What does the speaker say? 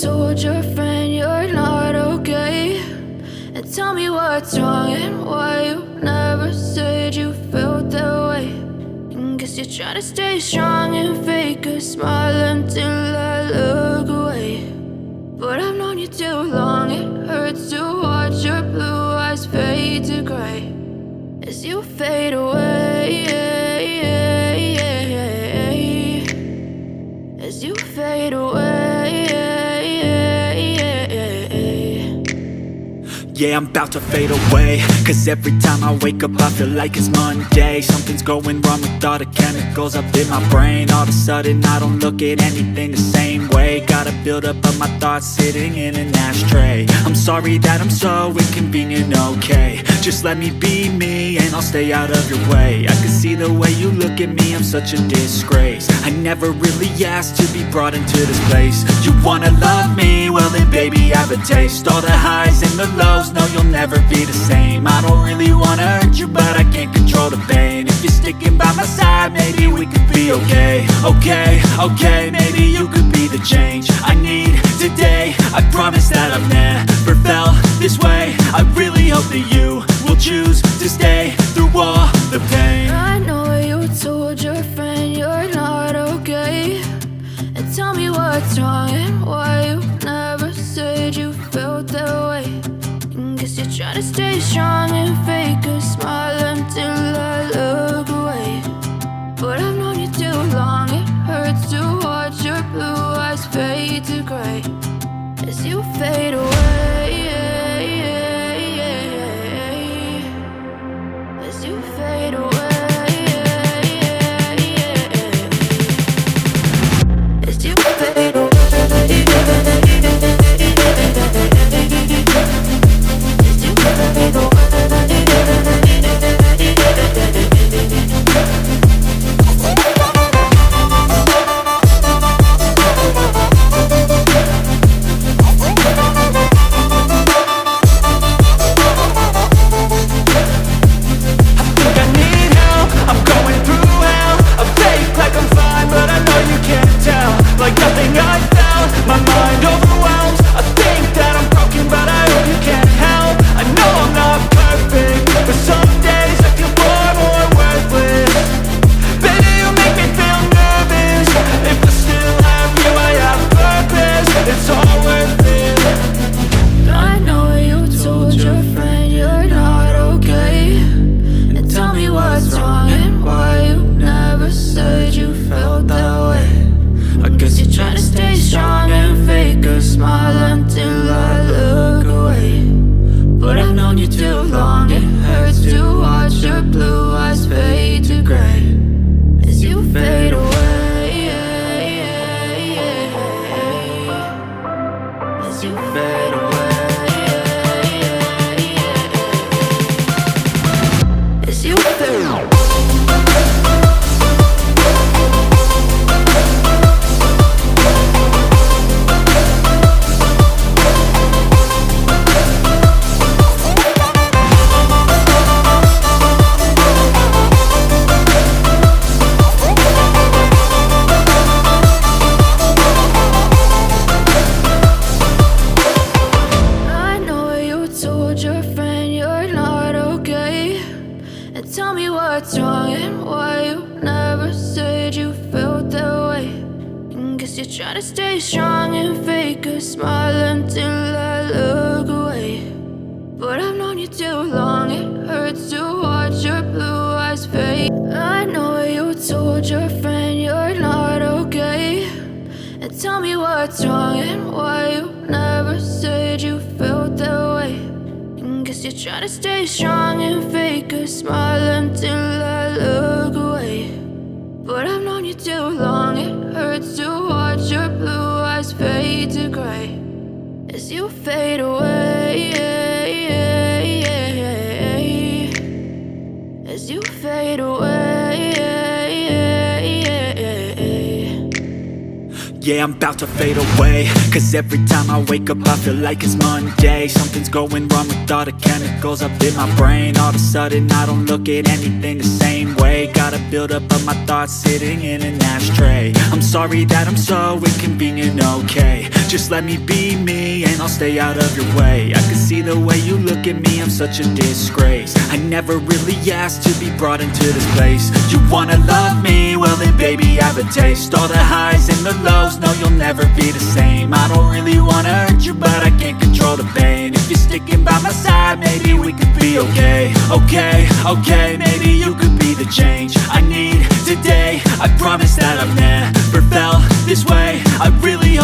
told your friend you're not okay, and tell me what's wrong and why you never said you felt that way. And guess you're trying to stay strong and fake a smile until I look away. But I've known you too long, it hurts to watch your blue eyes fade to gray as you fade away, as you fade away. Yeah, I'm about to fade away, cause every time I wake up I feel like it's Monday. Something's going wrong with all the chemicals up in my brain. All of a sudden I don't look at anything the same way. Gotta build up of my thoughts sitting in an ashtray. I'm sorry that I'm so inconvenient, okay. Just let me be me and I'll stay out of your way. I can see the way you look at me, I'm such a disgrace. I never really asked to be brought into this place. You wanna love me? Well then baby I have a taste. All the highs and the lows, no you'll never be the same. I don't really wanna hurt you but I can't control the pain. If you're sticking by my side maybe we could be okay. Okay, maybe you could be the change I need today. I promise that I've never felt this way. I really hope that you will choose to stay through all the pain. I know you told your friend you're not okay, and tell me what's wrong and why you never said you felt that way. And guess you're trying to stay strong and fake a smile until I look away. But I've known you too long, it hurts to watch your blue eyes fade to gray as you fade away, as you fade away, as you fade away. Tell me what's wrong and why you never said you felt that way. And guess you're trying to stay strong and fake a smile until I look away. But I've known you too long, it hurts to watch your blue eyes fade. I know you told your friend you're not okay, and tell me what's wrong and why you never said you felt that way. Guess you're trying to stay strong and fake a smile until I look away. But I've known you too long, it hurts to watch your blue eyes fade to gray as you fade away, as you fade away. Yeah, I'm about to fade away, cause every time I wake up I feel like it's Monday. Something's going wrong with all the chemicals up in my brain. All of a sudden I don't look at anything the same way. Gotta build up of my thoughts sitting in an ashtray. I'm sorry that I'm so inconvenient, okay. Just let me be me and I'll stay out of your way. I can see the way you look at me, I'm such a disgrace. I never really asked to be brought into this place. You wanna love me? Well then baby have a taste. All the highs and the lows, no you'll never be the same. I don't really wanna hurt you but I can't control the pain. If you're sticking by my side, maybe we could be okay. Okay, maybe you could be the change I need today. I promise that I've never felt this way. I really